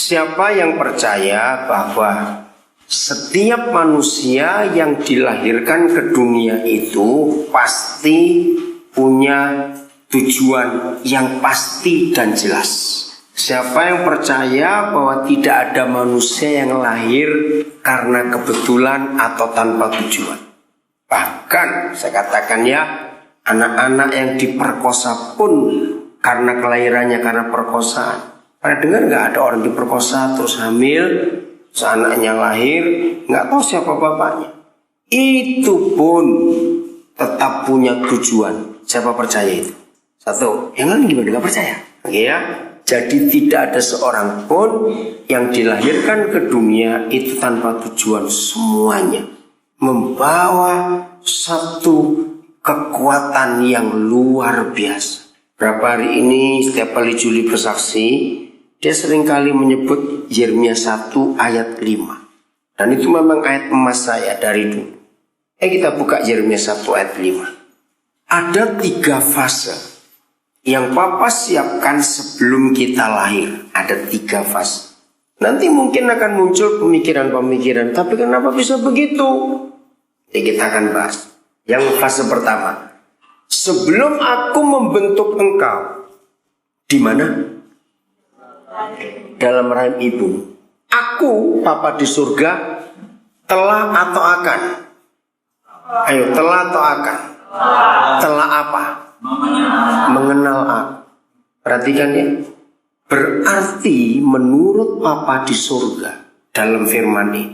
Siapa yang percaya bahwa setiap manusia yang dilahirkan ke dunia itu pasti punya tujuan yang pasti dan jelas. Siapa yang percaya bahwa tidak ada manusia yang lahir karena kebetulan atau tanpa tujuan. Bahkan saya katakan ya, anak-anak yang diperkosa pun karena kelahirannya karena perkosaan. Pernah dengar nggak ada orang diperkosa terus hamil, terus anaknya lahir, nggak tahu siapa bapaknya. Itu pun tetap punya tujuan. Siapa percaya itu? Satu, yang lain gimana? Nggak percaya? Oke ya. Jadi tidak ada seorang pun yang dilahirkan ke dunia itu tanpa tujuan. Semuanya membawa satu kekuatan yang luar biasa. Berapa hari ini setiap kali Juli bersaksi, dia seringkali menyebut Yeremia 1 ayat 5. Dan itu memang ayat emas saya dari dulu. Kita buka Yeremia 1 ayat 5. Ada 3 fase yang Papa siapkan sebelum kita lahir. Ada 3 fase. Nanti mungkin akan muncul pemikiran-pemikiran, tapi kenapa bisa begitu? Jadi kita akan bahas. Yang fase pertama, sebelum aku membentuk engkau, di mana? Dalam rahim ibu. Aku, Papa di surga, telah atau akan? Ayo, telah atau akan? Telah apa? Mengenal aku. Perhatikan ya. Berarti menurut Papa di surga, dalam firman ini,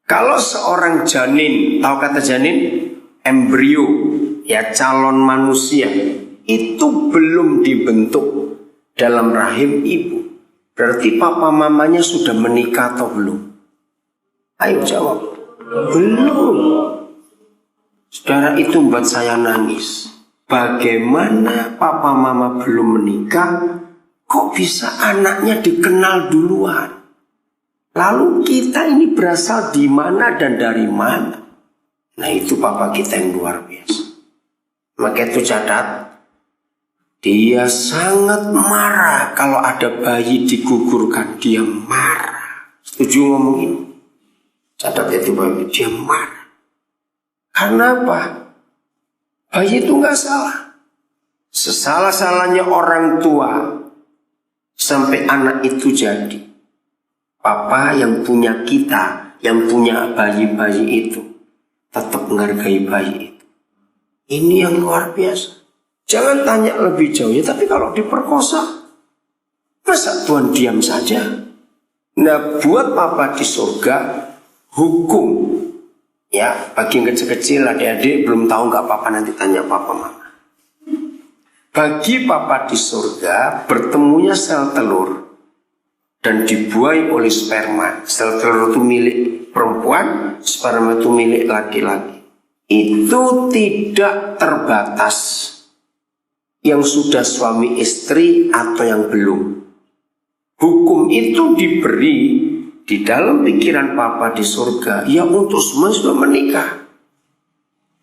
kalau seorang janin, tahu kata janin? Embrio, ya calon manusia, itu belum dibentuk dalam rahim ibu. Berarti papa mamanya sudah menikah atau belum? Ayo jawab. Belum. Saudara, itu membuat saya nangis. Bagaimana papa mama belum menikah, kok bisa anaknya dikenal duluan? Lalu kita ini berasal di mana dan dari mana? Nah, itu papa kita yang luar biasa. Maka itu catat. Dia sangat marah kalau ada bayi digugurkan. Dia marah. Setuju ngomong ini? Catat itu bayi. Dia marah. Karena apa? Bayi itu gak salah. Sesalah-salahnya orang tua sampai anak itu jadi. Papa yang punya kita, yang punya bayi-bayi itu, tetap menghargai bayi itu. Ini yang luar biasa. Jangan tanya lebih jauh ya, tapi kalau diperkosa, masa Tuhan diam saja? Nah, buat Papa di surga, hukum, ya, bagi yang kecil-kecil, adik-adik belum tahu nggak Papa, nanti tanya Papa Mama. Bagi Papa di surga, bertemunya sel telur dan dibuai oleh sperma. Sel telur itu milik perempuan, sperma itu milik laki-laki. Itu tidak terbatas. Yang sudah suami istri atau yang belum. Hukum itu diberi di dalam pikiran Papa di surga, ya untuk semua sudah menikah.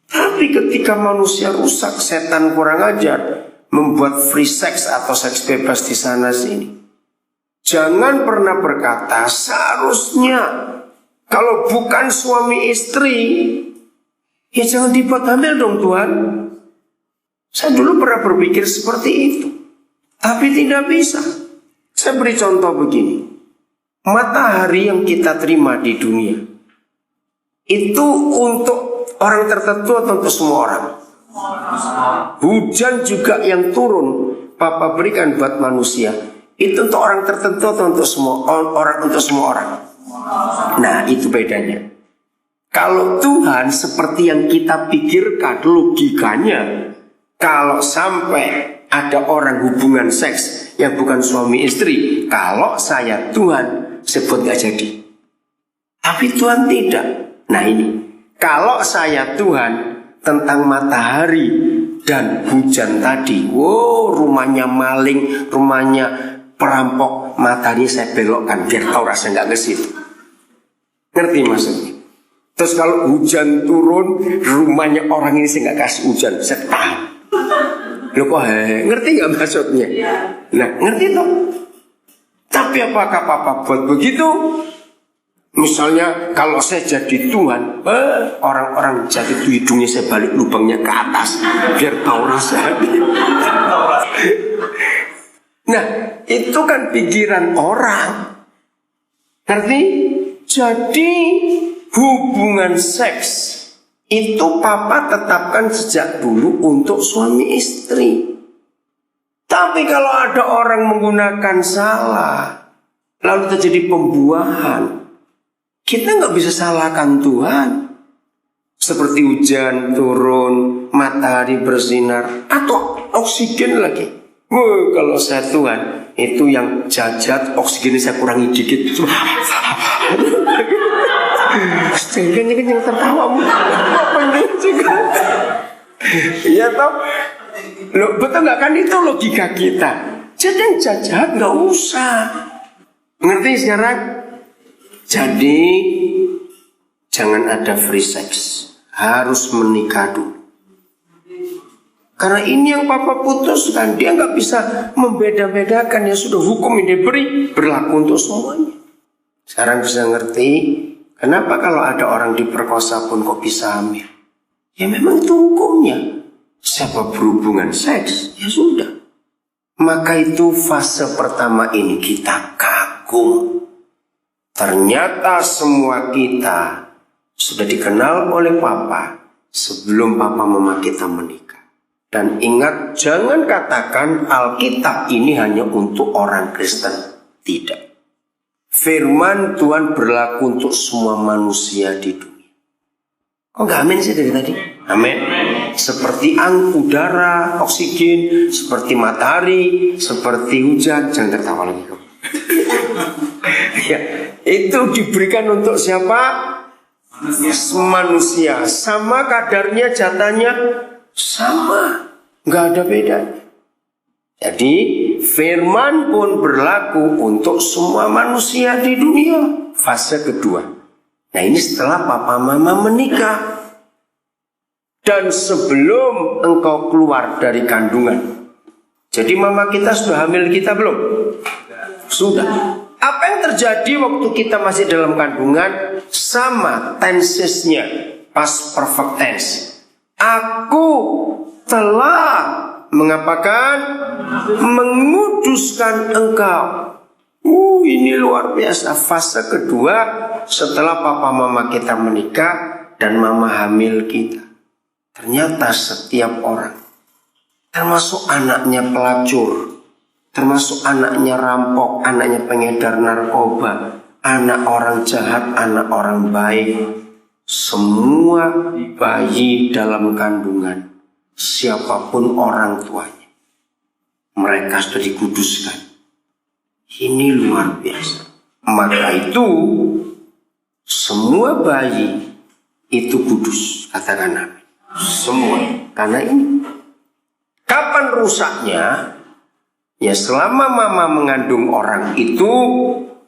Tapi ketika manusia rusak, setan kurang ajar, membuat free sex atau seks bebas di sana sini. Jangan pernah berkata seharusnya kalau bukan suami istri, ya jangan dibuat hamil dong Tuhan. Saya dulu pernah berpikir seperti itu, tapi tidak bisa. Saya beri contoh begini. Matahari yang kita terima di dunia itu untuk orang tertentu atau untuk semua orang? Hujan juga yang turun Papa berikan buat manusia, itu untuk orang tertentu atau untuk semua orang? Untuk semua orang. Nah, itu bedanya. Kalau Tuhan seperti yang kita pikirkan, logikanya, kalau sampai ada orang hubungan seks yang bukan suami istri, kalau saya Tuhan sebut gak jadi. Tapi Tuhan tidak. Nah ini, kalau saya Tuhan tentang matahari dan hujan tadi, wow, rumahnya maling, rumahnya perampok, matahari saya belokkan biar tahu rasa gak ke situ. Ngerti maksudnya? Terus kalau hujan turun, rumahnya orang ini saya gak kasih hujan, saya tahan. Loh kok ngerti gak maksudnya? Nah ngerti toh? Tapi apakah Papa buat begitu? Misalnya kalau saya jadi Tuhan, orang-orang jatuh itu hidungnya saya balik lubangnya ke atas biar tahu rasa. Nah, itu kan pikiran orang. Ngerti? Jadi hubungan seks itu Papa tetapkan sejak dulu untuk suami istri. Tapi kalau ada orang menggunakan salah, lalu terjadi pembuahan, kita nggak bisa salahkan Tuhan. Seperti hujan turun, matahari bersinar, atau oksigen lagi. Kalau saya Tuhan, itu yang jajat, oksigennya saya kurangi dikit. Jangan tertawamu. Iya toh? Loh, betul nggak kan itu logika kita. Jadi yang jahat nggak usah. Ngerti sekarang? Jadi jangan ada free sex. Harus menikah dulu. Karena ini yang Papa putuskan. Dia nggak bisa membeda-bedakan. Ya sudah, hukum yang diberi berlaku untuk semuanya. Sekarang bisa ngerti kenapa kalau ada orang diperkosa pun kok bisa hamil? Ya memang itu hukumnya. Siapa berhubungan seks, ya sudah. Maka itu fase pertama ini kita kagum. Ternyata semua kita sudah dikenal oleh Papa sebelum Papa Mama kita menikah. Dan ingat, jangan katakan Alkitab ini hanya untuk orang Kristen. Tidak. Firman Tuhan berlaku untuk semua manusia di dunia. Kok nggak amin sih dari tadi? Amin. Seperti udara, oksigen, seperti matahari, seperti hujan. Jangan tertawa lagi kamu. Ya, itu diberikan untuk siapa? Manusia. Sama kadarnya, jatahnya sama, nggak ada beda. Jadi firman pun berlaku untuk semua manusia di dunia. Fase kedua. Nah, ini setelah Papa Mama menikah. Dan sebelum engkau keluar dari kandungan. Jadi Mama kita sudah hamil kita belum? Sudah. Apa yang terjadi waktu kita masih dalam kandungan? Sama tensesnya, past perfect tense. Aku telah mengapakan? Menguduskan engkau. Ini luar biasa. Fase kedua setelah Papa Mama kita menikah dan Mama hamil kita. Ternyata setiap orang, termasuk anaknya pelacur, termasuk anaknya rampok, anaknya pengedar narkoba, anak orang jahat, anak orang baik, semua bayi dalam kandungan, siapapun orang tuanya, mereka sudah dikuduskan. Ini luar biasa. Maka itu semua bayi itu kudus, katakan Nabi. Semua. Karena ini. Kapan rusaknya? Ya selama Mama mengandung orang itu,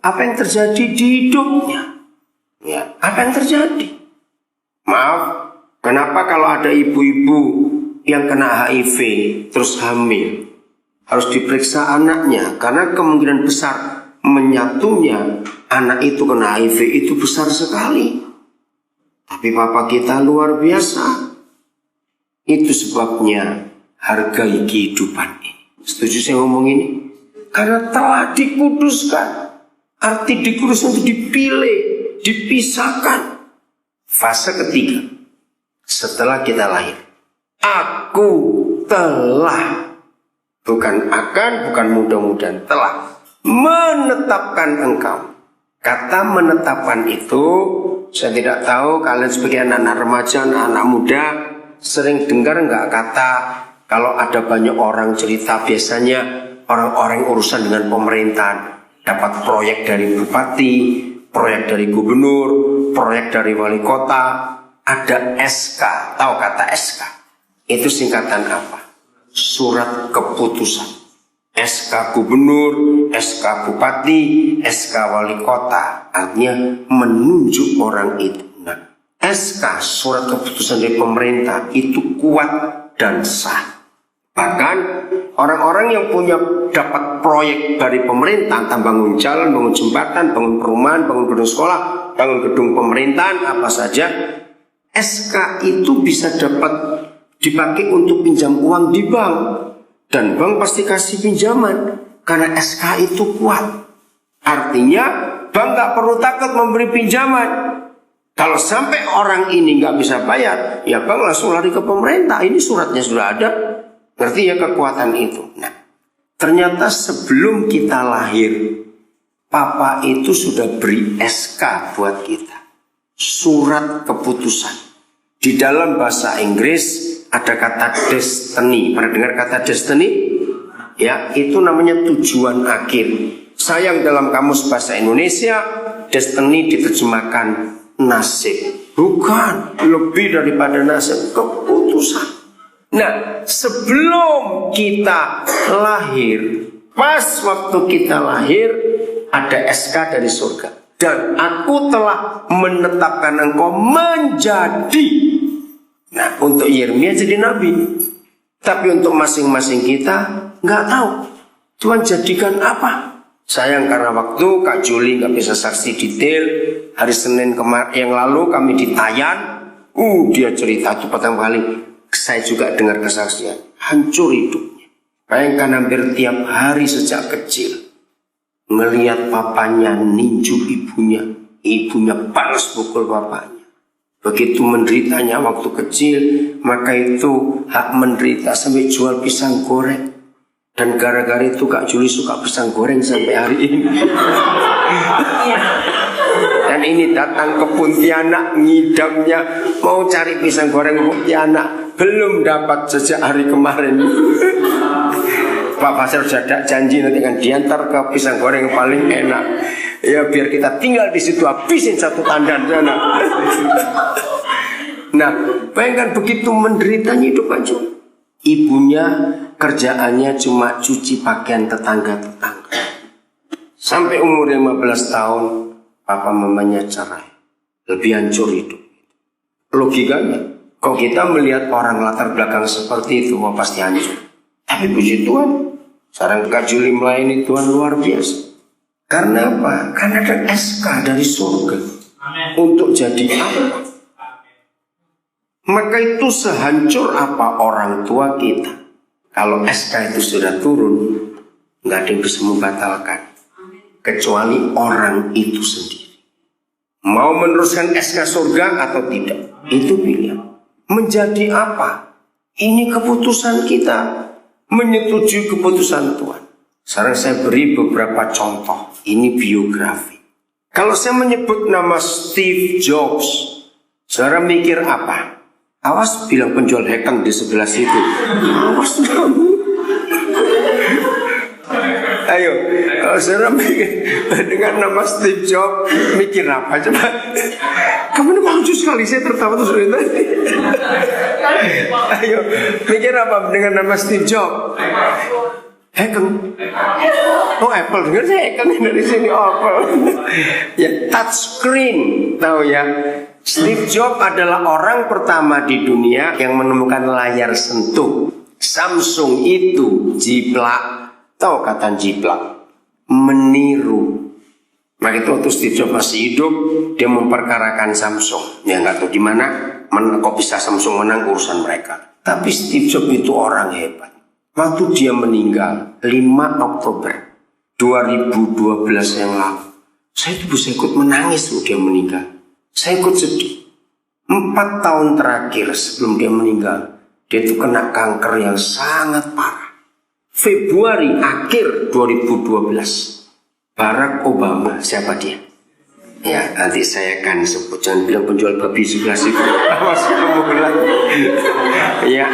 apa yang terjadi di hidupnya? Ya, apa yang terjadi? Maaf, kenapa kalau ada ibu-ibu yang kena HIV terus hamil, harus diperiksa anaknya? Karena kemungkinan besar menyatunya anak itu kena HIV itu besar sekali. Tapi Papa kita luar biasa. Itu sebabnya hargai kehidupan ini. Setuju saya ngomong ini? Karena telah dikuduskan. Arti dikuduskan itu dipilih, dipisahkan. Fase ketiga. Setelah kita lahir. Aku telah. Bukan akan, bukan mudah-mudahan. Telah menetapkan engkau. Kata menetapkan itu, saya tidak tahu kalian sebagai anak-anak remaja, anak-anak muda, sering dengar nggak kata kalau ada banyak orang cerita, biasanya orang-orang urusan dengan pemerintahan dapat proyek dari bupati, proyek dari gubernur, proyek dari wali kota, ada SK. Tahu kata SK? Itu singkatan apa? Surat keputusan. SK gubernur, SK bupati, SK wali kota. Artinya menunjuk orang itu. SK, surat keputusan dari pemerintah, itu kuat dan sah. Bahkan orang-orang yang punya dapat proyek dari pemerintah, entah bangun jalan, bangun jembatan, bangun perumahan, bangun gedung sekolah, bangun gedung pemerintahan, apa saja, SK itu bisa dapat dipakai untuk pinjam uang di bank. Dan bank pasti kasih pinjaman karena SK itu kuat. Artinya bank gak perlu takut memberi pinjaman. Kalau sampai orang ini gak bisa bayar, ya bank langsung lari ke pemerintah. Ini suratnya sudah ada. Berarti ya kekuatan itu. Nah, ternyata sebelum kita lahir, Papa itu sudah beri SK buat kita. Surat keputusan. Di dalam bahasa Inggris ada kata destiny. Pernah dengar kata destiny? Ya, itu namanya tujuan akhir. Sayang dalam kamus bahasa Indonesia, destiny diterjemahkan nasib. Bukan, lebih daripada nasib, keputusan. Nah, sebelum kita lahir, pas waktu kita lahir, ada SK dari surga. Dan aku telah menetapkan engkau menjadi. Nah, untuk Yeremia jadi nabi. Tapi untuk masing-masing kita nggak tahu Tuhan jadikan apa. Sayang karena waktu Kak Juli nggak bisa saksi detail. Hari Senin yang lalu kami di Tayan. Dia cerita itu pertama kali. Saya juga dengar kesaksian. Hancur hidupnya. Bayangkan hampir tiap hari sejak kecil melihat papanya ninju ibunya. Ibunya balas pukul bapaknya. Begitu menderitanya waktu kecil, maka itu hak menderita sampai jual pisang goreng. Dan gara-gara itu Kak Juli suka pisang goreng sampai hari ini. Dan ini datang ke Pontianak, ngidamnya mau cari pisang goreng Pontianak, belum dapat sejak hari kemarin. Pak Pasar sudah janji nanti akan diantar ke pisang goreng yang paling enak. Ya biar kita tinggal di situ, habisin satu tandan sana. Nah, bayangkan begitu menderitanya hidup aja. Ibunya kerjaannya cuma cuci pakaian tetangga-tetangga. Sampai umur 15 tahun, papa mamanya cerai. Lebih hancur hidup. Logikanya, kalau kita melihat orang latar belakang seperti itu, wah pasti hancur. Tapi puji Tuhan, sekarang Kak Juli melayani Tuhan luar biasa. Karena apa? Karena ada SK dari surga. Amen. Untuk jadi apa? Maka itu sehancur apa orang tua kita, kalau SK itu sudah turun, nggak ada yang bisa membatalkan, kecuali orang itu sendiri. Mau meneruskan SK surga atau tidak, itu pilihan. Menjadi apa? Ini keputusan kita, menyetujui keputusan Tuhan. Sekarang saya beri beberapa contoh. Ini biografi. Kalau saya menyebut nama Steve Jobs, saudara mikir apa? Awas bilang penjual hekeng di sebelah situ. Awas kamu. Ayo, kalau saudara mikir dengan nama Steve Jobs, mikir apa coba? Kamu ini lucu sekali, saya tertawa terus dari tadi. Ayo, mikir apa dengan nama Steve Jobs? Hekeng. Oh Apple, dengar saya hekeng dari sini Apple. Ya touchscreen, tahu ya? Steve Jobs adalah orang pertama di dunia yang menemukan layar sentuh. Samsung itu jiplak, tahu kata jiplak? Meniru. Maka itu waktu Steve Jobs masih hidup, dia memperkarakan Samsung. Ya nggak tahu gimana, kok bisa Samsung menang urusan mereka. Tapi Steve Jobs itu orang hebat. Waktu dia meninggal 5 Oktober 2012 yang lalu, saya itu bisa ikut menangis loh dia meninggal. Saya ikut sedih. 4 tahun terakhir sebelum dia meninggal, dia itu kena kanker yang sangat parah. Februari akhir 2012, Barack Obama, siapa dia? Ya, nanti saya akan sebut. Jangan bilang penjual babi sebelah situ. Awas kamu bilang. Ya,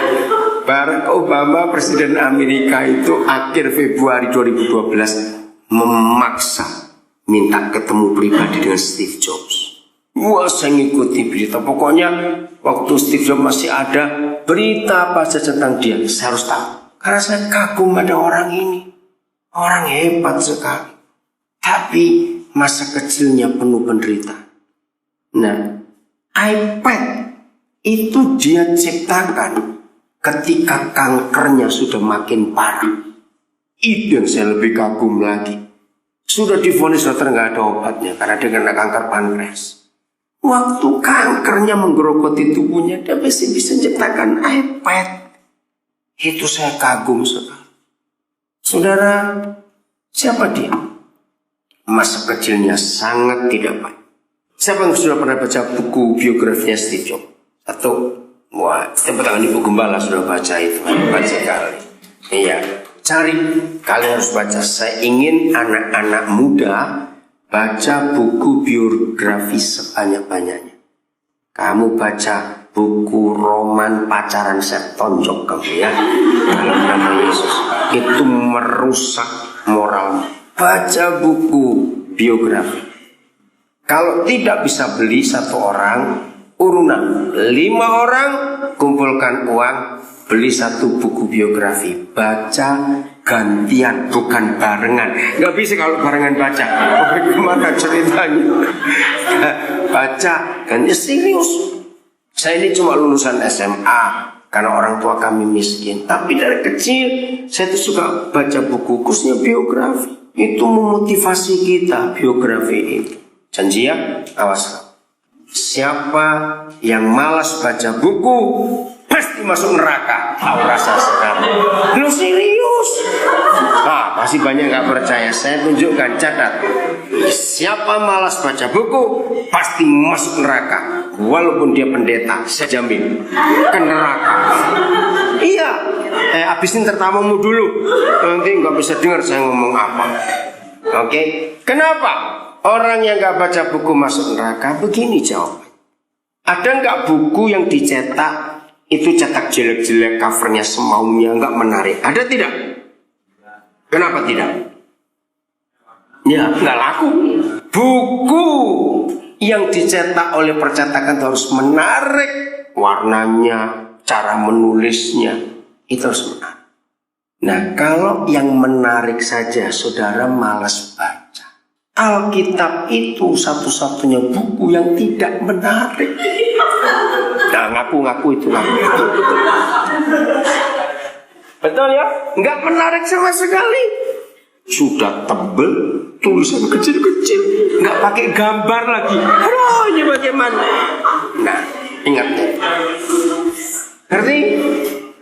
Barack Obama, Presiden Amerika itu akhir Februari 2012 memaksa minta ketemu pribadi dengan Steve Jobs. Wah, saya ngikuti berita. Pokoknya waktu Steve Jobs masih ada, berita apa saja tentang dia, saya harus tahu. Karena saya kagum pada orang ini. Orang hebat sekali. Tapi masa kecilnya penuh penderitaan. Nah, iPad itu dia ciptakan ketika kankernya sudah makin parah. Itu yang saya lebih kagum lagi. Sudah divonis dokter nggak ada obatnya karena dia kena kanker pankreas. Waktu kankernya menggerogoti tubuhnya, dia masih bisa menciptakan iPad. Itu saya kagum sekali. Saudara, siapa dia? Masa kecilnya sangat tidak baik. Siapa yang sudah pernah baca buku biografinya Steve Jobs? Satu, wah, tepuk tangan Ibu Gembala sudah baca itu, hebat sekali. Iya, cari, kalian harus baca. Saya ingin anak-anak muda baca buku biografi sebanyak-banyaknya. Kamu baca buku roman pacaran saya tonjok kamu ya. Dalam nama Yesus. Itu merusak moral. Baca buku biografi. Kalau tidak bisa beli satu orang, urunan 5 orang, kumpulkan uang, beli satu buku biografi. Baca gantian, bukan barengan. Gak bisa kalau barengan baca. Bagaimana ceritanya? Baca, gantian serius. Saya ini cuma lulusan SMA karena orang tua kami miskin. Tapi dari kecil saya tuh suka baca buku, khususnya biografi. Itu memotivasi kita, biografi itu. Janji ya, awas. Siapa yang malas baca buku pasti masuk neraka. Tahu rasa sekarang. Lu serius? Pasti banyak nggak percaya. Saya tunjukkan, catat. Siapa malas baca buku pasti masuk neraka. Walaupun dia pendeta, saya jamin ke neraka. Iya. Habisin tertawamu dulu. Nanti nggak bisa dengar saya ngomong apa. Oke? Kenapa? Orang yang nggak baca buku masuk neraka. Begini jawab. Ada nggak buku yang dicetak itu cetak jelek-jelek, covernya semaunya, nggak menarik? Ada tidak? Kenapa tidak? Ya nggak laku. Buku yang dicetak oleh percetakan itu harus menarik, warnanya, cara menulisnya itu harus menarik. Nah, kalau yang menarik saja saudara malas baca, Alkitab itu satu-satunya buku yang tidak menarik. Nah, ngaku-ngaku itu ngaku. Betul ya? Nggak menarik sama sekali. Sudah tebel, tulisan kecil-kecil, nggak pakai gambar lagi. Aduh, ini bagaimana? Nah, ingat ya. Ngerti?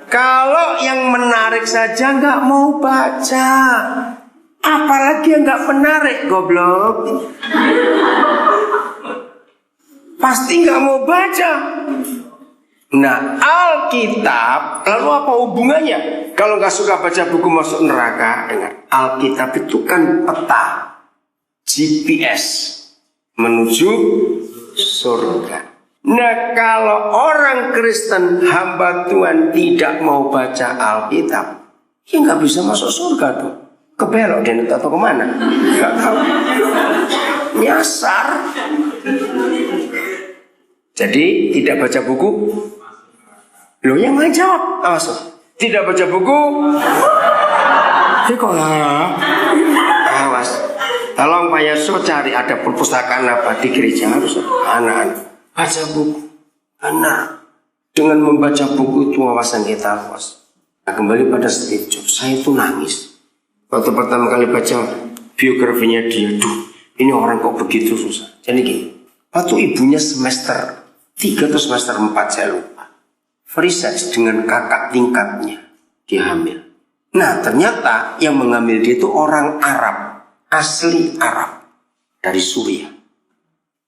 Kalau yang menarik saja nggak mau baca, apalagi yang nggak menarik, goblok. Pasti nggak mau baca. Nah, Alkitab, lalu apa hubungannya? Kalau nggak suka baca buku masuk neraka, dengar. Alkitab itu kan peta, GPS menuju surga. Nah, kalau orang Kristen hamba Tuhan tidak mau baca Alkitab, ya nggak bisa masuk surga tuh. Kebelok dia atau kemana? Nggak tahu. Nyasar. Jadi tidak baca buku. Loh, yang mana jawab? Awas. Tidak baca buku. Kok awas. Tolong Pak Yaso cari ada perpustakaan apa di gereja, harus anak-anak baca buku. Benar. Dengan membaca buku itu wawasan kita luas. Nah, kembali pada Steve Jobs, saya itu nangis waktu pertama kali baca biografinya dia. Ini orang kok begitu susah. Jadi gini, waktu ibunya semester 3 atau semester 4 saya lupa, free sex dengan kakak tingkatnya, dia hamil. Nah, ternyata yang mengambil dia itu orang Arab, asli Arab, dari Suriah.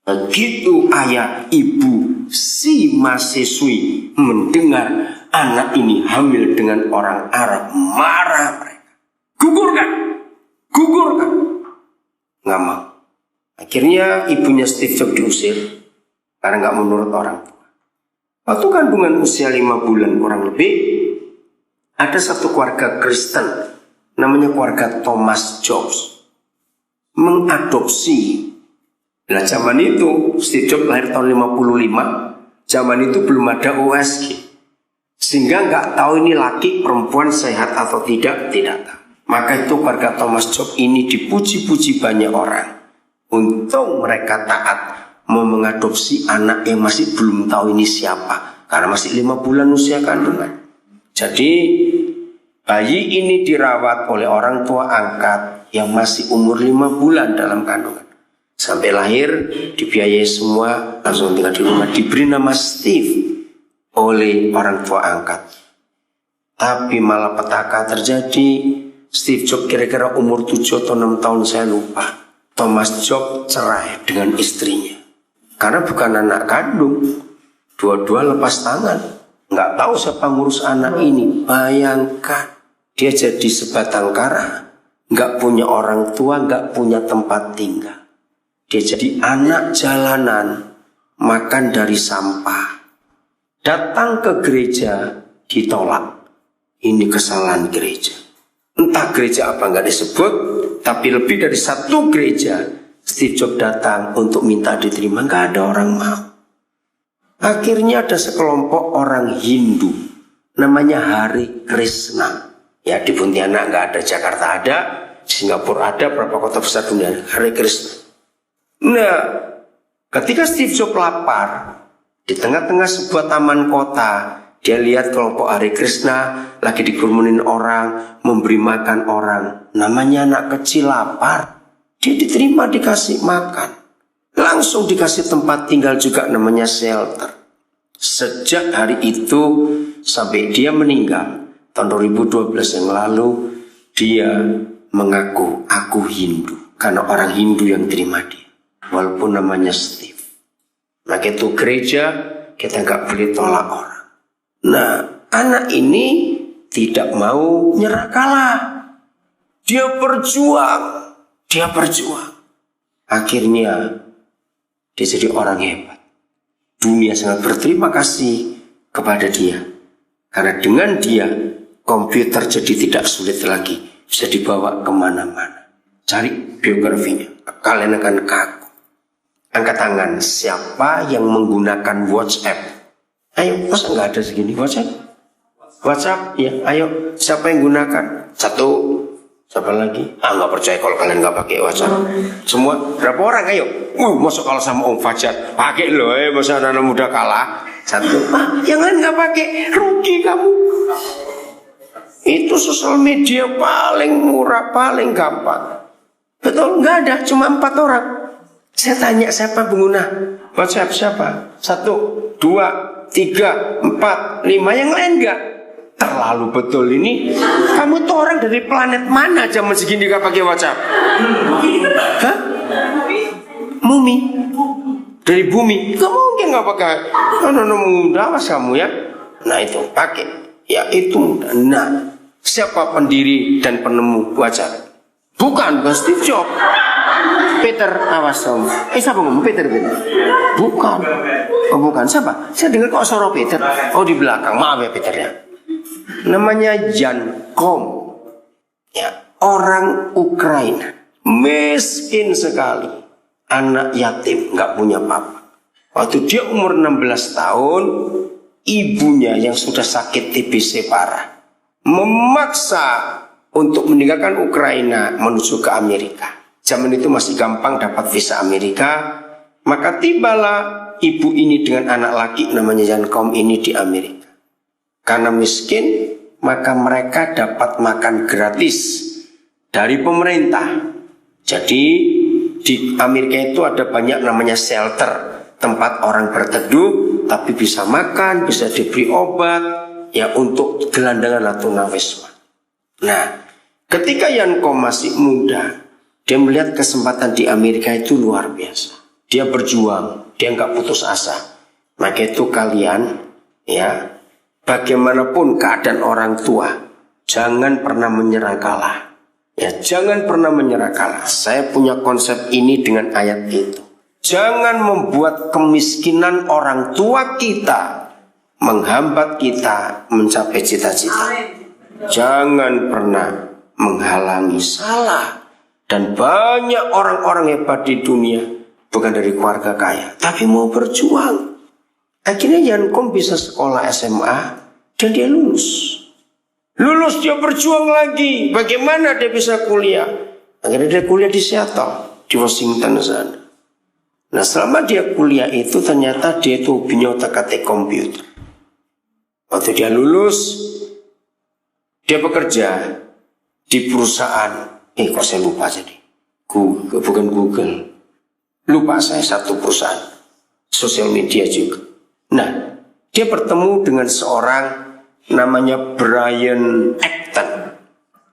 Begitu ayah ibu si mahasiswi mendengar anak ini hamil dengan orang Arab, marah mereka. Gugurkan, nggak mau. Akhirnya ibunya Steve Jobs diusir karena nggak menurut orang tua. Waktu kandungan usia 5 bulan kurang lebih, ada satu keluarga Kristen, namanya keluarga Thomas Jobs, mengadopsi. Nah, zaman itu Steve Jobs lahir tahun 55. Zaman itu belum ada USG, sehingga nggak tahu ini laki perempuan sehat atau tidak tahu. Maka itu keluarga Thomas Jobs ini dipuji-puji banyak orang. Untung mereka taat mau mengadopsi anak yang masih belum tahu ini siapa, karena masih 5 bulan usia kandungan. Jadi bayi ini dirawat oleh orang tua angkat yang masih umur 5 bulan dalam kandungan. Sampai lahir dibiayai semua, langsung tinggal di rumah. Diberi nama Steve oleh orang tua angkat. Tapi malapetaka terjadi. Steve Jobs kira-kira umur 7 atau 6 tahun, saya lupa. Thomas Jobs cerai dengan istrinya karena bukan anak kandung. Dua-dua lepas tangan, nggak tahu siapa ngurus anak ini. Bayangkan, dia jadi sebatang kara, nggak punya orang tua, nggak punya tempat tinggal. Dia jadi anak jalanan, makan dari sampah. Datang ke gereja, ditolak. Ini kesalahan gereja. Entah gereja apa nggak disebut, tapi lebih dari satu gereja Steve Jobs datang untuk minta diterima, nggak ada orang mau. Akhirnya ada sekelompok orang Hindu, namanya Hare Krishna. Ya, di Pontianak nggak ada, Jakarta ada, Singapura ada, beberapa kota besar dunia Hare Krishna. Nah, ketika Steve Jobs lapar di tengah-tengah sebuah taman kota, dia lihat kelompok Hare Krishna lagi dikerumunin orang, memberi makan orang. Namanya anak kecil lapar, dia diterima, dikasih makan. Langsung dikasih tempat tinggal juga, namanya shelter. Sejak hari itu sampai dia meninggal tahun 2012 yang lalu, dia mengaku, aku Hindu, karena orang Hindu yang terima dia, walaupun namanya Steve. Maka itu gereja, kita nggak boleh tolak orang. Nah, anak ini tidak mau nyerah kalah. Dia berjuang. Akhirnya dia jadi orang hebat. Dunia sangat berterima kasih kepada dia. Karena dengan dia, komputer jadi tidak sulit lagi. Bisa dibawa kemana-mana. Cari biografinya, kalian akan kaku. Angkat tangan, siapa yang menggunakan WhatsApp? Ayo, masa nggak ada segini WhatsApp? WhatsApp, ya, ayo. Siapa yang gunakan? Satu. Siapa lagi? Nggak percaya kalau kalian nggak pakai WhatsApp. Semua, berapa orang? Ayo. Masuk kalah sama Om Fajar. Pakai loh, masa anak muda kalah. Satu. Yang lain nggak pakai, rugi kamu. Itu sosial media paling murah, paling gampang. Betul, nggak ada, cuma 4 orang. Saya tanya siapa pengguna WhatsApp, siapa? 1, 2, 3, 4, 5, yang lain enggak. Terlalu betul ini. Kamu tuh orang dari planet mana zaman segini gak pakai WhatsApp? Hah? Mumi? Dari bumi? Gak mungkin gak pakai. Mudah mas kamu ya. Nah itu pakai. Ya itu mudah. Nah, siapa pendiri dan penemu WhatsApp? Bukan Steve Jobs. Peter, awas kamu. Siapa ngomong Peter? Bukan. Oh bukan, siapa? Saya dengar kok suara Peter. Oh di belakang, maaf ya Peter ya. Namanya Jan Koum. Ya, orang Ukraina. Miskin sekali. Anak yatim, gak punya papa. Waktu dia umur 16 tahun, ibunya yang sudah sakit TBC parah memaksa untuk meninggalkan Ukraina menuju ke Amerika. Zaman itu masih gampang dapat visa Amerika. Maka tibalah ibu ini dengan anak laki namanya Jan Koum ini di Amerika. Karena miskin, maka mereka dapat makan gratis dari pemerintah. Jadi di Amerika itu ada banyak namanya shelter, tempat orang berteduh tapi bisa makan, bisa diberi obat, ya untuk gelandangan atau tunawisma. Nah, ketika Jan Koum masih muda, dia melihat kesempatan di Amerika itu luar biasa. Dia berjuang, dia nggak putus asa. Maka itu kalian, ya, bagaimanapun keadaan orang tua, jangan pernah menyerah kalah. Ya, jangan pernah menyerah kalah. Saya punya konsep ini dengan ayat itu. Jangan membuat kemiskinan orang tua kita menghambat kita mencapai cita-cita. Jangan pernah menghalangi, salah. Dan banyak orang-orang hebat di dunia bukan dari keluarga kaya, tapi mau berjuang. Akhirnya Jan Koum bisa sekolah SMA dan dia lulus. Lulus dia berjuang lagi. Bagaimana dia bisa kuliah? Akhirnya dia kuliah di Seattle, di Washington sana. Nah selama dia kuliah itu ternyata dia itu hobinya otak-atik komputer. Waktu dia lulus, Dia bekerja di perusahaan, kok saya lupa jadi. Google, bukan Google. Lupa saya, satu perusahaan sosial media juga. Nah, dia bertemu dengan seorang namanya Brian Acton.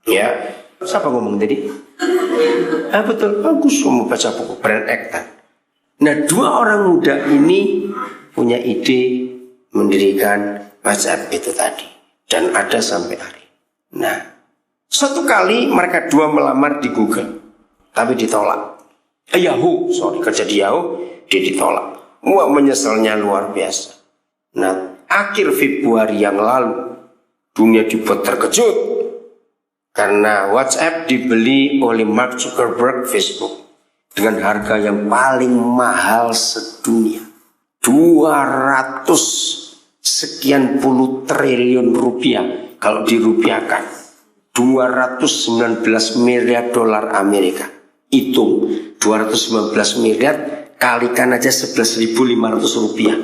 Ya, siapa ngomong tadi? Betul, bagus kamu baca buku Brian Acton. Nah, dua orang muda ini punya ide mendirikan WhatsApp itu tadi. Dan ada sampai hari. Nah, suatu kali mereka dua melamar di Google, tapi ditolak. Yahoo, kerja di Yahoo, dia ditolak. Wah, menyesalnya luar biasa. Nah, akhir Februari yang lalu, dunia dibuat terkejut karena WhatsApp dibeli oleh Mark Zuckerberg Facebook dengan harga yang paling mahal sedunia, 200 sekian puluh triliun rupiah. Kalau dirupiahkan 219 miliar dolar Amerika. Hitung 219 miliar kalikan aja 11.500 rupiah.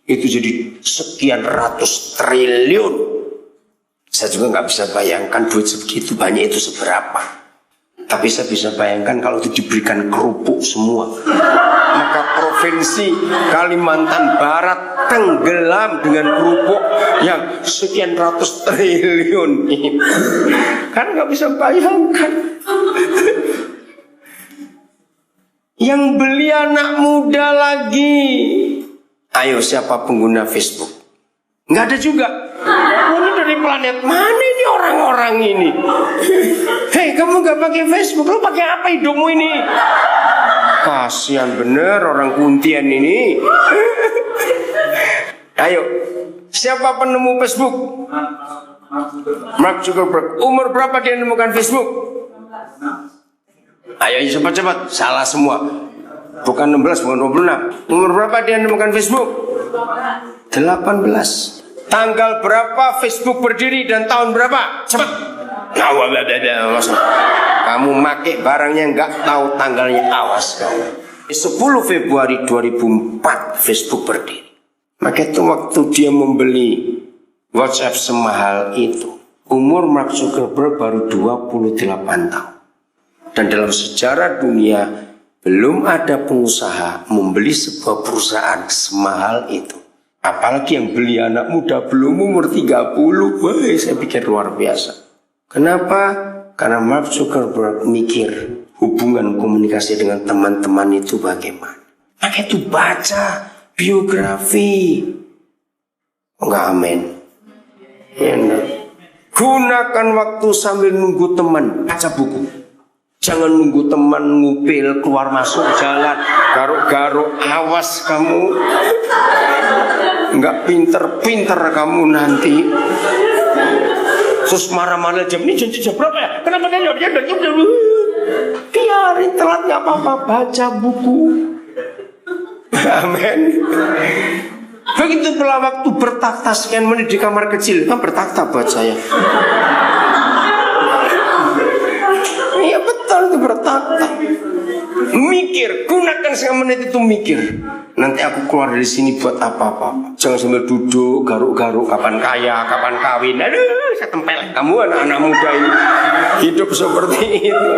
Itu jadi sekian ratus triliun. Saya juga nggak bisa bayangkan duit segitu banyak itu seberapa. Tapi saya bisa bayangkan kalau itu diberikan kerupuk semua, maka provinsi Kalimantan Barat tenggelam dengan kerupuk yang sekian ratus triliun ini. Kan nggak bisa bayangkan. Yang beli anak muda lagi. Ayo, siapa pengguna Facebook? Nggak ada juga. Ini dari planet mana ini orang-orang ini? Hei, kamu nggak pakai Facebook, lu pakai apa hidupmu ini? Kasihan bener orang kuntian ini. Ayo, siapa penemu Facebook? Mark Zuckerberg. Umur berapa dia menemukan Facebook? Ayo cepat-cepat, salah semua. Bukan 16, bukan 26. Umur berapa dia menemukan Facebook? 18. Tanggal berapa Facebook berdiri dan tahun berapa? Cepat. Kamu make barangnya nggak tahu tanggalnya, awas kamu. 10 Februari 2004 Facebook berdiri. Maka itu waktu dia membeli WhatsApp semahal itu, umur Mark Zuckerberg baru 28 tahun. Dan dalam sejarah dunia belum ada pengusaha membeli sebuah perusahaan semahal itu. Apalagi yang beli anak muda belum umur 30. Wah, saya pikir luar biasa. Kenapa? Karena Mark Zuckerberg mikir hubungan komunikasi dengan teman-teman itu bagaimana. Maka itu baca biografi. Enggak, amin. Ya, enggak. Gunakan waktu sambil nunggu teman, baca buku. Jangan nunggu teman ngupil keluar masuk jalan, garuk-garuk, awas kamu. Enggak pinter-pinter kamu nanti. Terus marah-marah jam ini jam berapa ya? Kenapa dia udah biarin telat nggak apa-apa, baca buku. Amin. Begitu pula waktu bertakta sekian menit di kamar kecil, kan bertakta buat saya. Iya betul, itu bertakta. Mikir, gunakan sekian menit itu mikir. Nanti aku keluar dari sini buat apa-apa. Jangan sambil duduk, garuk-garuk, kapan kaya, kapan kawin. Aduh, saya tempel. Kamu anak-anak muda ini hidup seperti itu.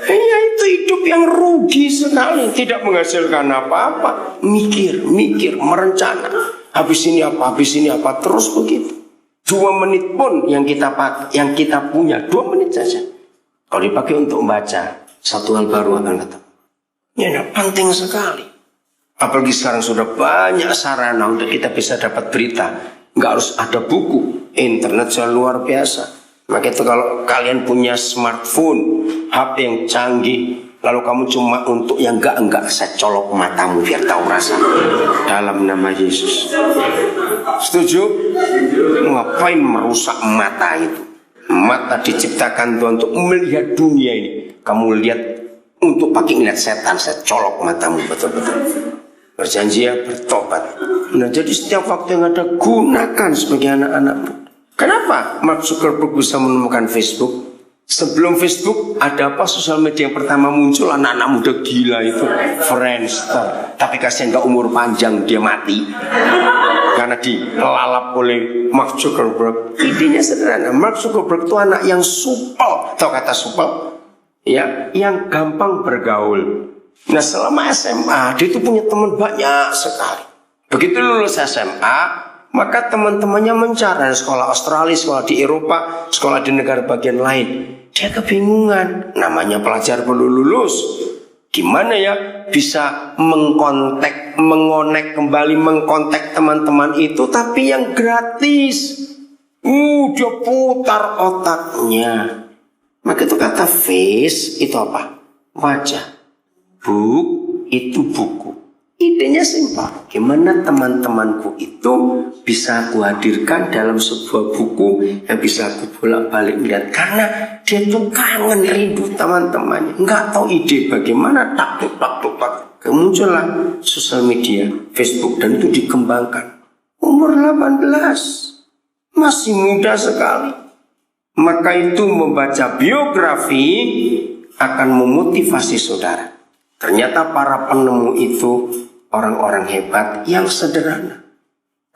Iya, itu hidup yang rugi sekali, tidak menghasilkan apa-apa. Mikir, merencana. Habis ini apa, terus begitu. 2 menit pun yang kita punya 2 menit saja. Kalau dipakai untuk membaca, satu hal baru akan ketemu. Ya, penting sekali. Apalagi sekarang sudah banyak sarana untuk kita bisa dapat berita. Nggak harus ada buku, internet sudah luar biasa. Maka itu kalau kalian punya smartphone, HP yang canggih, lalu kamu cuma untuk yang enggak, saya colok matamu biar tahu rasa. Dalam nama Yesus. Setuju? Ngapain merusak mata itu? Mata diciptakan Tuhan untuk melihat dunia ini. Kamu lihat untuk pakai ngeliat setan, saya colok matamu betul-betul. Berjanji ya, bertobat. Nah, jadi setiap waktu yang ada gunakan sebagai anak-anakmu. Kenapa Mark Zuckerberg bisa menemukan Facebook? Sebelum Facebook ada apa sosial media yang pertama muncul? Anak-anak muda gila itu, Friendster. Tapi kasihan gak umur panjang, dia mati. Karena karena dilalap oleh Mark Zuckerberg. Idenya sederhana. Mark Zuckerberg itu anak yang supel. Tahu kata supel? Ya, yang gampang bergaul. Nah, selama SMA dia itu punya teman banyak sekali. Begitu lulus SMA, maka teman-temannya mencari sekolah Australia, sekolah di Eropa, sekolah di negara bagian lain. Dia kebingungan. Namanya pelajar baru lulus. Gimana ya bisa mengkontak teman-teman itu tapi yang gratis. Dia putar otaknya. Maka itu kata face itu apa? Wajah. Book itu buku. Idenya simpel. Gimana teman-temanku itu bisa aku hadirkan dalam sebuah buku yang bisa aku bolak-balik lihat. Karena dia tuh kangen rindu teman-temannya. Nggak tahu ide bagaimana tak. Kemunculan sosial media, Facebook, dan itu dikembangkan. Umur 18. Masih muda sekali. Maka itu membaca biografi akan memotivasi saudara. Ternyata para penemu itu orang-orang hebat yang sederhana.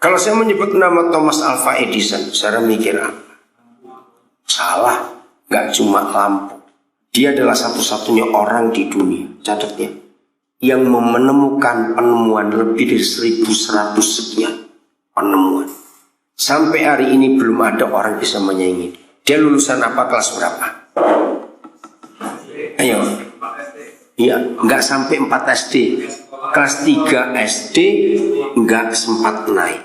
Kalau saya menyebut nama Thomas Alva Edison, saudara mikir apa? Salah, gak cuma lampu. Dia adalah satu-satunya orang di dunia, catat ya, yang menemukan penemuan lebih dari 1100 sekian penemuan. Sampai hari ini belum ada orang bisa menyaingi. Dia lulusan apa, kelas berapa? Ayo. Iya, nggak sampai 4 SD. Kelas 3 SD nggak sempat naik.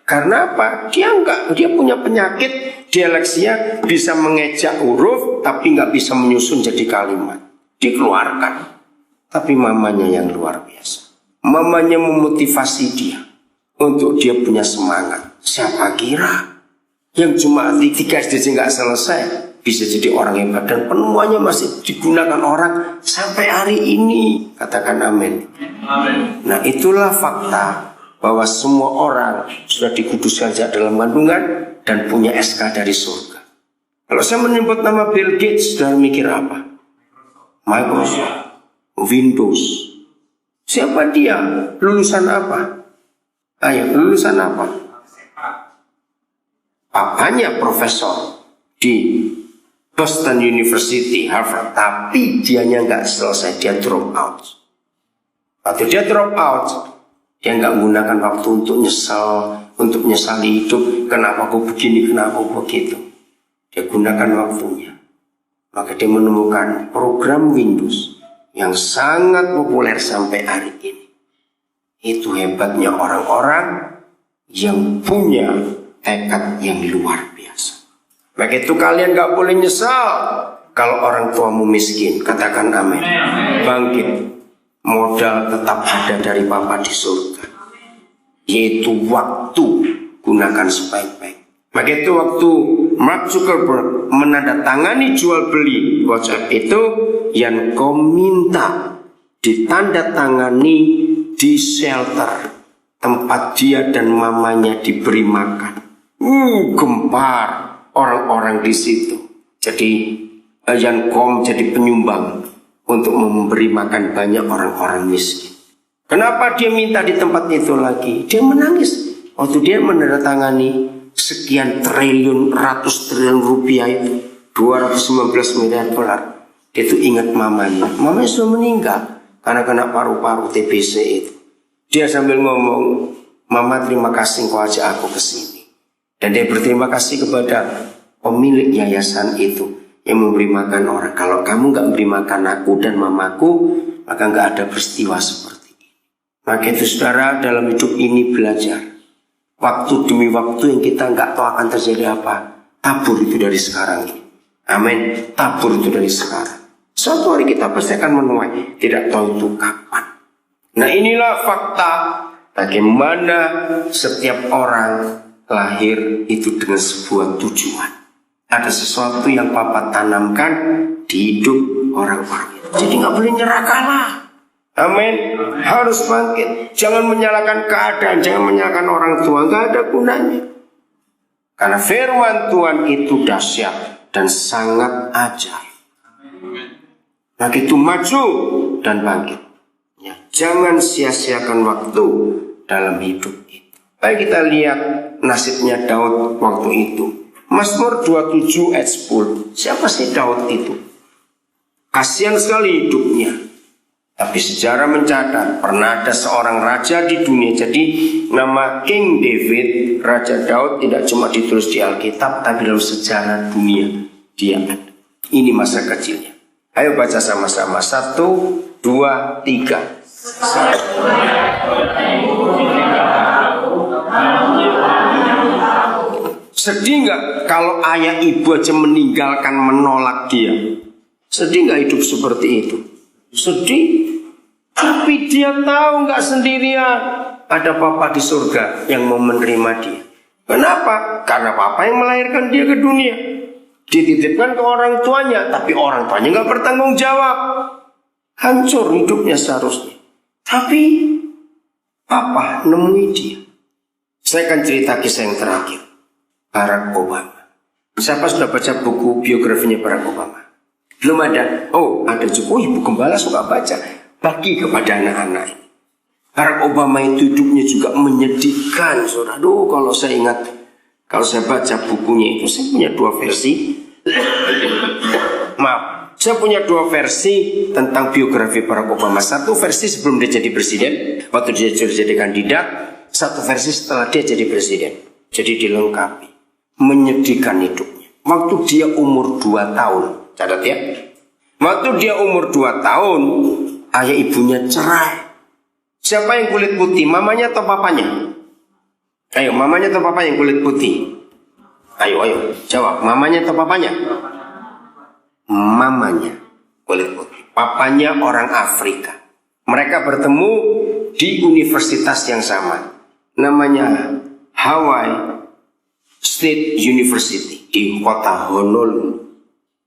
Karena apa? Dia punya penyakit dialeksia, bisa mengejak huruf tapi nggak bisa menyusun jadi kalimat. Dikeluarkan. Tapi mamanya yang luar biasa. Mamanya memotivasi dia untuk dia punya semangat. Siapa kira yang cuma 3 SD nggak selesai bisa jadi orang hebat, dan penemuannya masih digunakan orang sampai hari ini. Katakan amin. Amin. Nah, itulah fakta bahwa semua orang sudah dikuduskan sejak dalam kandungan dan punya SK dari surga. Kalau saya menyebut nama Bill Gates, sudah mikir apa? Microsoft, Windows. Siapa dia? Lulusan apa? Ayo, lulusan apa? Papanya profesor di Boston University, Harvard, tapi dianya nggak selesai, dia drop out. Waktu dia drop out, dia nggak menggunakan waktu untuk menyesali hidup. Kenapa aku begini, kenapa aku begitu? Dia gunakan waktunya. Maka dia menemukan program Windows yang sangat populer sampai hari ini. Itu hebatnya orang-orang yang punya tekad yang luar biasa. Begitu kalian gak boleh nyesal kalau orang tuamu miskin. Katakan amin. Bangkit. Modal tetap ada dari Bapa di surga, yaitu waktu. Gunakan sebaik-baik. Begitu waktu Mark Zuckerberg menandatangani jual beli WhatsApp itu, yang kau minta ditandatangani di shelter tempat dia dan mamanya diberi makan. Gempar orang-orang di situ. Jadi Yankom jadi penyumbang untuk memberi makan banyak orang-orang miskin. Kenapa dia minta di tempat itu lagi? Dia menangis waktu dia menandatangani sekian triliun, ratus triliun rupiah itu, 219 miliar dolar. Dia itu ingat mamanya. Mamanya sudah meninggal karena kena paru-paru TBC itu. Dia sambil ngomong, "Mama, terima kasih kau ajak aku ke sini." Dan dia berterima kasih kepada pemilik yayasan itu yang memberi makan orang. Kalau kamu gak memberi makan aku dan mamaku, maka gak ada peristiwa seperti ini. Maka itu saudara, dalam hidup ini belajar. Waktu demi waktu yang kita gak tahu akan terjadi apa. Tabur itu dari sekarang ini. Amin. Tabur itu dari sekarang. Suatu hari kita pasti akan menuai. Tidak tahu itu kapan. Nah, inilah fakta bagaimana setiap orang lahir itu dengan sebuah tujuan. Ada sesuatu yang Papa tanamkan di hidup orang-orang itu. Jadi gak boleh nyerah kalah. Amin. Harus bangkit. Jangan menyalahkan keadaan, jangan menyalahkan orang tua. Gak ada gunanya. Karena firman Tuhan itu dahsyat dan sangat ajaib. Nah, itu maju dan bangkit. Ya, jangan sia-siakan waktu dalam hidup itu. Baik, kita lihat nasibnya Daud waktu itu. Mazmur 27 ayat 10. Siapa sih Daud itu? Kasihan sekali hidupnya. Tapi sejarah mencatat pernah ada seorang raja di dunia. Jadi nama King David, Raja Daud, tidak cuma ditulis di Alkitab, tapi dalam sejarah dunia dia ada. Ini masa kecilnya. Ayo baca sama-sama. 1, 2, 3. Sedih nggak kalau ayah ibu aja meninggalkan, menolak dia? Sedih nggak hidup seperti itu? Sedih. Tapi dia tahu nggak sendirian. Ada Papa di surga yang mau menerima dia. Kenapa? Karena Papa yang melahirkan dia ke dunia. Dititipkan ke orang tuanya, tapi orang tuanya nggak bertanggung jawab. Hancur hidupnya seharusnya. Tapi Papa nemui dia. Saya akan cerita kisah yang terakhir. Barack Obama. Siapa sudah baca buku biografinya Barack Obama? Belum ada? Oh, ada juga. Oh, ibu gembala suka baca. Bagi kepada anak-anak. Barack Obama itu hidupnya juga menyedihkan. Saudara, aduh, kalau saya ingat, kalau saya baca bukunya itu, saya punya 2 versi. Maaf, saya punya 2 versi tentang biografi Barack Obama. 1 versi sebelum dia jadi presiden, waktu dia jadi kandidat. 1 versi setelah dia jadi presiden. Jadi dilengkapi. Menyedihkan hidupnya. Waktu dia umur 2 tahun, catat ya. Waktu dia umur 2 tahun, ayah ibunya cerai. Siapa yang kulit putih, mamanya atau papanya? Ayo, mamanya atau papanya yang kulit putih? Ayo, jawab, mamanya atau papanya? Mamanya kulit putih, papanya orang Afrika. Mereka bertemu di universitas yang sama, namanya Hawaii State University di kota Honolulu.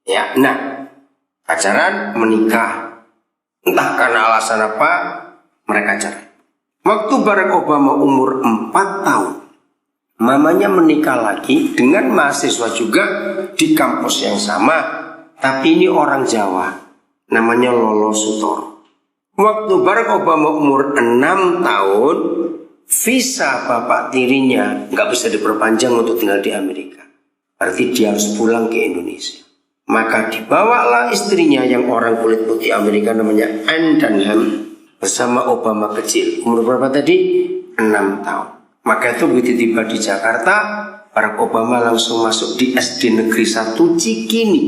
Ya, nah, pacaran, menikah, entah karena alasan apa mereka cerai. Waktu Barack Obama umur 4 tahun, mamanya menikah lagi dengan mahasiswa juga di kampus yang sama, tapi ini orang Jawa, namanya Lolo Sutoro. Waktu Barack Obama umur 6 tahun, visa bapak tirinya nggak bisa diperpanjang untuk tinggal di Amerika. Berarti dia harus pulang ke Indonesia. Maka dibawalah istrinya yang orang kulit putih Amerika, namanya Ann Dunham, bersama Obama kecil. Umur berapa tadi? 6 tahun. Maka itu begitu tiba di Jakarta, Barack Obama langsung masuk di SD Negeri 1 Cikini.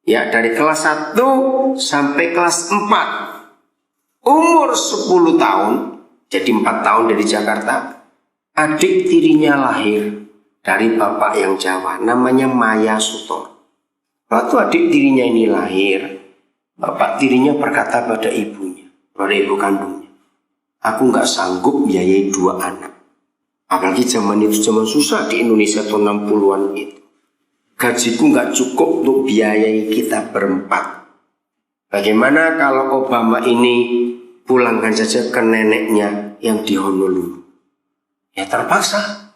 Ya, dari kelas 1 sampai kelas 4. Umur 10 tahun, jadi 4 tahun dari Jakarta, adik tirinya lahir dari bapak yang Jawa, namanya Maya Sutoro. Waktu adik tirinya ini lahir, bapak tirinya berkata pada ibunya, pada ibu kandungnya, aku nggak sanggup biayai 2 anak. Apalagi zaman itu zaman susah di Indonesia tahun 60-an itu. Gajiku nggak cukup untuk biayai kita berempat. Bagaimana kalau Obama ini pulangkan saja ke neneknya yang di Honolulu? Ya terpaksa.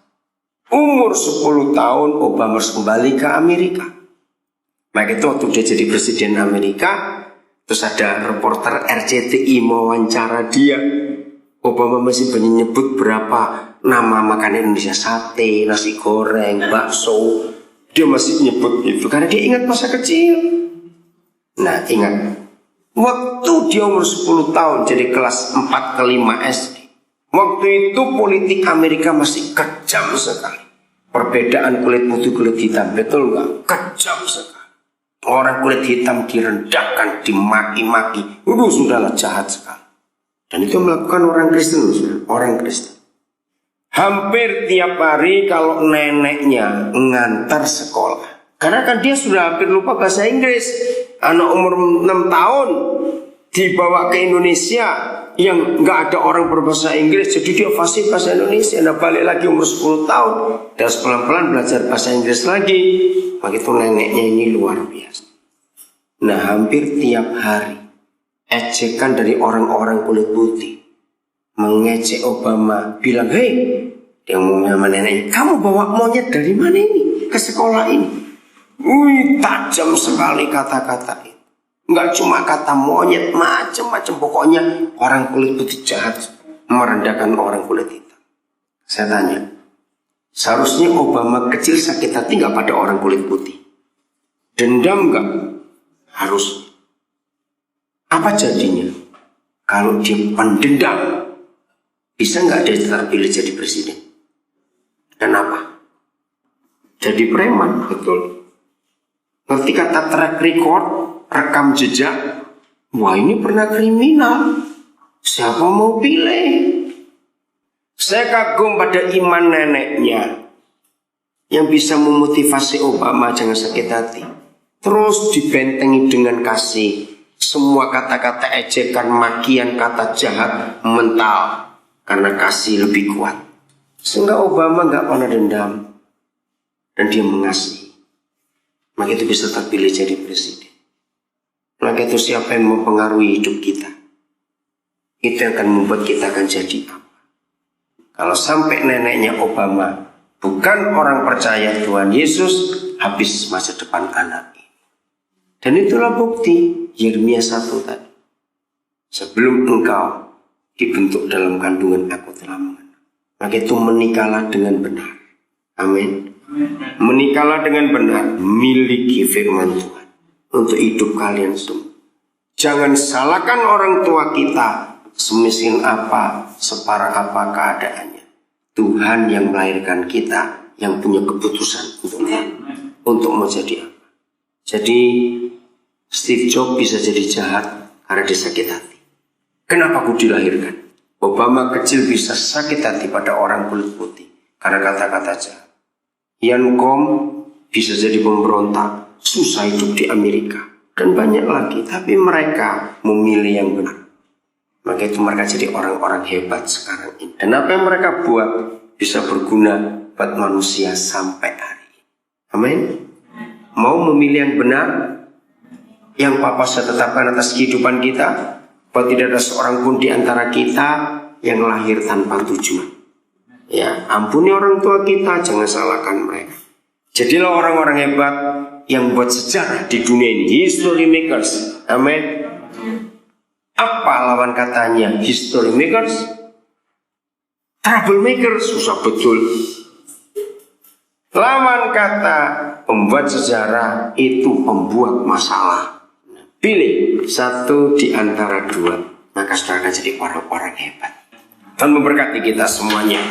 Umur 10 tahun Obama harus kembali ke Amerika. Maka itu waktu dia jadi presiden Amerika, terus ada reporter RCTI mewawancara dia. Obama masih banyak nyebut berapa nama makanan Indonesia, sate, nasi goreng, bakso. Dia masih nyebut itu karena dia ingat masa kecil. Nah, ingat waktu dia umur 10 tahun, jadi kelas 4 ke 5 SD. Waktu itu politik Amerika masih kejam sekali. Perbedaan kulit putih kulit hitam, betul nggak? Kejam sekali. Orang kulit hitam direndahkan, dimaki-maki. Sudahlah jahat sekali. Dan itu melakukan orang Kristen, orang Kristen. Hampir tiap hari kalau neneknya ngantar sekolah, karena kan dia sudah hampir lupa bahasa Inggris. Anak umur 6 tahun dibawa ke Indonesia yang nggak ada orang berbahasa Inggris, jadi dia fasih bahasa Indonesia. Nah, balik lagi umur 10 tahun dan pelan-pelan belajar bahasa Inggris lagi. Begitu neneknya ini luar biasa. Nah, hampir tiap hari ejekan dari orang-orang kulit putih mengejek Obama, bilang, hei, dia ngomong sama neneknya, kamu bawa monyet dari mana ini ke sekolah ini? Wih, tajam sekali kata-kata itu. Enggak cuma kata monyet, macam-macam. Pokoknya orang kulit putih jahat merendahkan orang kulit hitam. Saya tanya, seharusnya Obama kecil sakit hati nggak pada orang kulit putih? Dendam nggak? Harus. Apa jadinya? Kalau dia pendendam, bisa nggak dia terpilih jadi presiden? Kenapa? Jadi preman, betul. Ngerti kata track record, rekam jejak? Wah, ini pernah kriminal. Siapa mau pilih? Saya kagum pada iman neneknya yang bisa memotivasi Obama jangan sakit hati. Terus dibentengi dengan kasih. Semua kata-kata ejekan, makian, kata jahat mental karena kasih lebih kuat. Sehingga Obama nggak pernah dendam dan dia mengasihi. Maka itu bisa terpilih jadi presiden. Maka itu siapa yang mempengaruhi hidup kita, itu yang akan membuat kita akan jadi apa. Kalau sampai neneknya Obama bukan orang percaya Tuhan Yesus, habis masa depan anak ini. Dan itulah bukti Yeremia 1 tadi. Sebelum engkau dibentuk dalam kandungan aku telah mengenal. Maka itu menikahlah dengan benar. Amin. Menikahlah dengan benar, miliki firman Tuhan untuk hidup kalian semua. Jangan salahkan orang tua kita, semiskin apa, separah apa keadaannya. Tuhan yang melahirkan kita, yang punya keputusan untuk mau jadi apa. Jadi Steve Jobs bisa jadi jahat karena dia sakit hati. Kenapa aku dilahirkan? Obama kecil bisa sakit hati pada orang kulit putih karena kata-kata jahat. Ian Kom bisa jadi pemberontak, susah hidup di Amerika, dan banyak lagi. Tapi mereka memilih yang benar. Maka itu mereka jadi orang-orang hebat sekarang ini. Dan apa yang mereka buat bisa berguna buat manusia sampai hari ini. Amin. Mau memilih yang benar, yang Papa sudah tetapkan atas kehidupan kita, bahwa tidak ada seorang pun di antara kita yang lahir tanpa tujuan. Ya, ampuni orang tua kita, jangan salahkan mereka. Jadilah orang-orang hebat yang buat sejarah di dunia ini, history makers. Amin. Apa lawan katanya history makers? Trouble makers, susah betul. Lawan kata pembuat sejarah itu pembuat masalah. Pilih satu di antara dua, maka saudara akan jadi orang-orang hebat. Tuhan memberkati kita semuanya.